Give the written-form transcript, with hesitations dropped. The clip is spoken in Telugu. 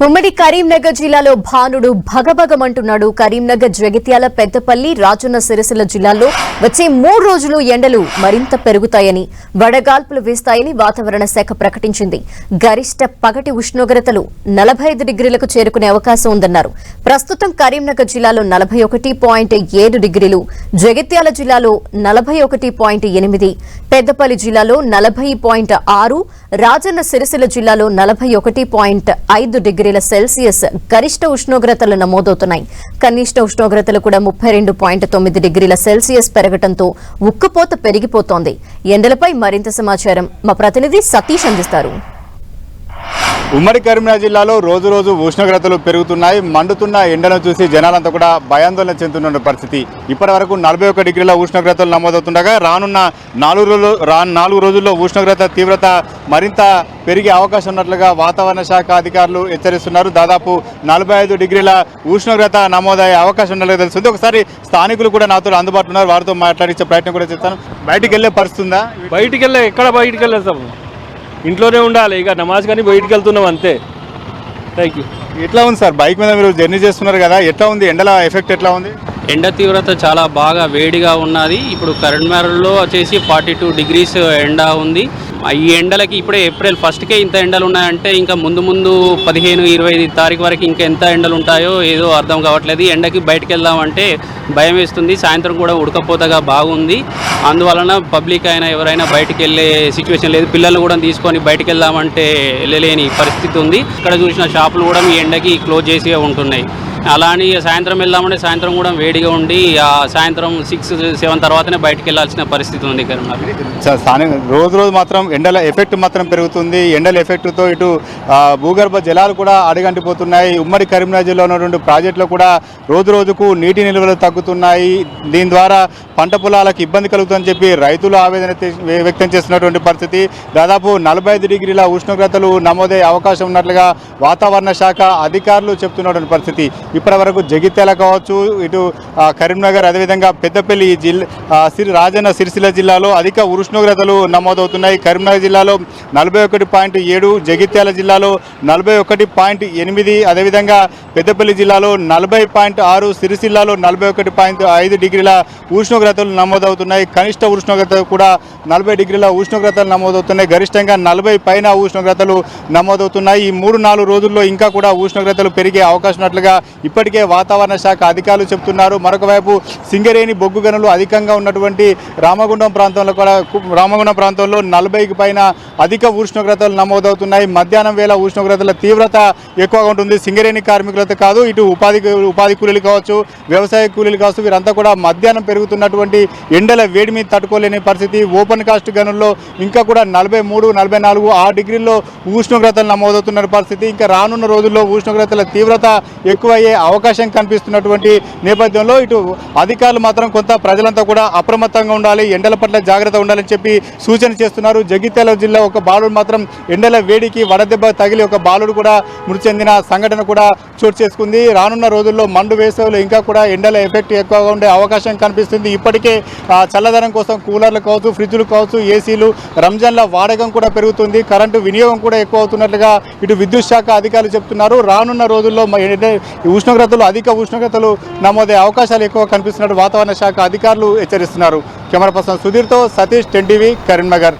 ఉమ్మడి కరీంనగర్ జిల్లాలో భానుడు భగభగమంటున్నాడు. కరీంనగర్, జగిత్యాల, పెద్దపల్లి, రాజన్న సిరిసిల్ల జిల్లాల్లో వచ్చే 3 రోజులు ఎండలు మరింత పెరుగుతాయని, వడగాల్పులు వీస్తాయని వాతావరణ శాఖ ప్రకటించింది. గరిష్ట పగటి ఉష్ణోగ్రతలు 45 డిగ్రీలకు చేరుకునే అవకాశం ఉందన్నారు. ప్రస్తుతం కరీంనగర్ జిల్లాలో 41.7 డిగ్రీలు, జగిత్యాల జిల్లాలో 41.8, పెద్దపల్లి జిల్లాలో 40.6, రాజన్న సిరిసిల్ల జిల్లాలో 41.5 డిగ్రీల సెల్సియస్ గరిష్ట ఉష్ణోగ్రతలు నమోదవుతున్నాయి. కనిష్ట ఉష్ణోగ్రతలు కూడా 32.9 డిగ్రీల సెల్సియస్ పెరగడంతో ఉక్కపోత పెరిగిపోతోంది. ఎండలపై మరింత సమాచారం మా ప్రతినిధి సతీష్ అందిస్తారు. ఉమ్మడి కరీంనగర్ జిల్లాలో రోజు రోజు ఉష్ణోగ్రతలు పెరుగుతున్నాయి. మండుతున్న ఎండలను చూసి జనాలంతా కూడా భయాందోళన చెందుతున్న పరిస్థితి. ఇప్పటి వరకు 41 డిగ్రీల ఉష్ణోగ్రతలు నమోదవుతుండగా రానున్న 4 రోజుల్లో ఉష్ణోగ్రత తీవ్రత మరింత పెరిగే అవకాశం ఉన్నట్లుగా వాతావరణ శాఖ అధికారులు హెచ్చరిస్తున్నారు. దాదాపు 45 డిగ్రీల ఉష్ణోగ్రత నమోదయ్యే అవకాశం ఉన్నట్లుగా తెలుస్తుంది. ఒకసారి స్థానికులు కూడా నాతో అందుబాటులో ఉన్నారు, వారితో మాట్లాడించే ప్రయత్నం కూడా చేస్తాను. బయటికి వెళ్ళే పరిస్థితి ఉందా? ఎక్కడ బయటికి వెళ్ళేస్తాము, ఇంట్లోనే ఉండాలి. ఇక నమాజ్ కానీ బయటికి వెళ్తున్నాం అంతే. Thank you. ఎట్లా ఉంది సార్, బైక్ మీద మీరు జర్నీ చేస్తున్నారు కదా, ఎట్లా ఉంది ఎండల ఎఫెక్ట్ ఎట్లా ఉంది? ఎండ తీవ్రత చాలా బాగా వేడిగా ఉన్నది. ఇప్పుడు కరీంనగర్లో వచ్చేసి 42 డిగ్రీస్ ఎండ ఉంది. ఈ ఎండలకి ఇప్పుడే ఏప్రిల్ 1కే ఇంత ఎండలు ఉన్నాయంటే ఇంకా ముందు 15-20 తారీఖు వరకు ఇంకా ఎంత ఎండలు ఉంటాయో ఏదో అర్థం కావట్లేదు. ఎండకి బయటకు వెళ్దామంటే భయం వేస్తుంది. సాయంత్రం కూడా ఉడకపోతగా బాగుంది. అందువలన పబ్లిక్ అయినా ఎవరైనా బయటకు వెళ్ళే సిచ్యువేషన్ లేదు. పిల్లలు కూడా తీసుకొని బయటకు వెళ్దామంటే వెళ్ళలేని పరిస్థితి ఉంది. ఇక్కడ చూసిన షాపులు కూడా ఈ ఎండకి క్లోజ్ చేసి ఉంటున్నాయి. అలా అని సాయంత్రం వెళ్దామంటే సాయంత్రం కూడా వేడిగా ఉండి సాయంత్రం 6-7 తర్వాతనే బయటకు వెళ్ళాల్సిన పరిస్థితి ఉంది. రోజు మాత్రం ఎండల ఎఫెక్ట్ మాత్రం పెరుగుతుంది. ఎండల ఎఫెక్ట్తో ఇటు భూగర్భ జలాలు కూడా అడుగంటిపోతున్నాయి. ఉమ్మడి కరీంనగర్ జిల్లాలో ఉన్నటువంటి ప్రాజెక్టులో కూడా రోజుకు నీటి నిల్వలు తగ్గుతున్నాయి. దీని ద్వారా పంట పొలాలకు ఇబ్బంది కలుగుతుందని చెప్పి రైతులు ఆవేదన వ్యక్తం చేస్తున్నటువంటి పరిస్థితి. దాదాపు 45 డిగ్రీల ఉష్ణోగ్రతలు నమోదయ్యే అవకాశం ఉన్నట్లుగా వాతావరణ శాఖ అధికారులు చెప్తున్నటువంటి పరిస్థితి. ఇప్పటి వరకు జగిత్యాల కావచ్చు, ఇటు కరీంనగర్, అదేవిధంగా పెద్దపల్లి రాజన్న సిరిసిల్ల జిల్లాలో అధిక ఉష్ణోగ్రతలు నమోదవుతున్నాయి. కరీంనగర్ జిల్లాలో 41.7, జగిత్యాల జిల్లాలో 41.8, అదేవిధంగా పెద్దపల్లి జిల్లాలో 40.6, సిరిసిల్లాలో 41.5 డిగ్రీల ఉష్ణోగ్రతలు నమోదవుతున్నాయి. కనిష్ట ఉష్ణోగ్రత కూడా 40 డిగ్రీల ఉష్ణోగ్రతలు నమోదవుతున్నాయి. గరిష్టంగా 40 పైన ఉష్ణోగ్రతలు నమోదవుతున్నాయి. ఈ 3-4 రోజుల్లో ఇంకా కూడా ఉష్ణోగ్రతలు పెరిగే అవకాశం ఉన్నట్లుగా ఇప్పటికే వాతావరణ శాఖ అధికారులు చెప్తున్నారు. మరొక వైపు సింగరేణి బొగ్గు గనులు అధికంగా ఉన్నటువంటి రామగుండం ప్రాంతంలో 40కి పైన అధిక ఉష్ణోగ్రతలు నమోదవుతున్నాయి. మధ్యాహ్నం వేళ ఉష్ణోగ్రతల తీవ్రత ఎక్కువగా ఉంటుంది. సింగరేణి కార్మికులతో కాదు, ఇటు ఉపాధి కూలీలు కావచ్చు, వ్యవసాయ కూలీలు కావచ్చు, వీరంతా కూడా మధ్యాహ్నం పెరుగుతున్నటువంటి ఎండల వేడి మీద తట్టుకోలేని పరిస్థితి. ఓపెన్ కాస్ట్ గనుల్లో ఇంకా కూడా 43-44 ఆ డిగ్రీల్లో ఉష్ణోగ్రతలు నమోదవుతున్న పరిస్థితి. ఇంకా రానున్న రోజుల్లో ఉష్ణోగ్రతల తీవ్రత ఎక్కువయ్యే అవకాశం కనిపిస్తున్నటువంటి నేపథ్యంలో ఇటు అధికారులు మాత్రం కొంత ప్రజలంతా కూడా అప్రమత్తంగా ఉండాలి, ఎండల పట్ల జాగ్రత్త ఉండాలని చెప్పి సూచన చేస్తున్నారు. జగిత్యాల జిల్లా ఒక బాలుడు మాత్రం ఎండల వేడికి వడదెబ్బ తగిలి ఒక బాలుడు కూడా మృతి చెందిన సంఘటన కూడా చోటు చేసుకుంది. రానున్న రోజుల్లో మండు వేసవిలో ఇంకా కూడా ఎండల ఎఫెక్ట్ ఎక్కువగా ఉండే అవకాశం కనిపిస్తుంది. ఇప్పటికే చల్లదనం కోసం కూలర్లు కావచ్చు, ఫ్రిడ్జ్లు కావచ్చు, ఏసీలు, రంజాన్ల వాడకం కూడా పెరుగుతుంది. కరెంటు వినియోగం కూడా ఎక్కువ అవుతున్నట్లుగా ఇటు విద్యుత్ శాఖ అధికారులు చెప్తున్నారు. రానున్న రోజుల్లో అధిక ఉష్ణోగ్రతలు నమోదయ్యే అవకాశాలు ఎక్కువ కనిపిస్తున్నట్టు వాతావరణ శాఖ అధికారులు హెచ్చరిస్తున్నారు. కెమెరా పర్సన్ సుధీర్తో సతీష్, 10 టీవీ, కరీంనగర్.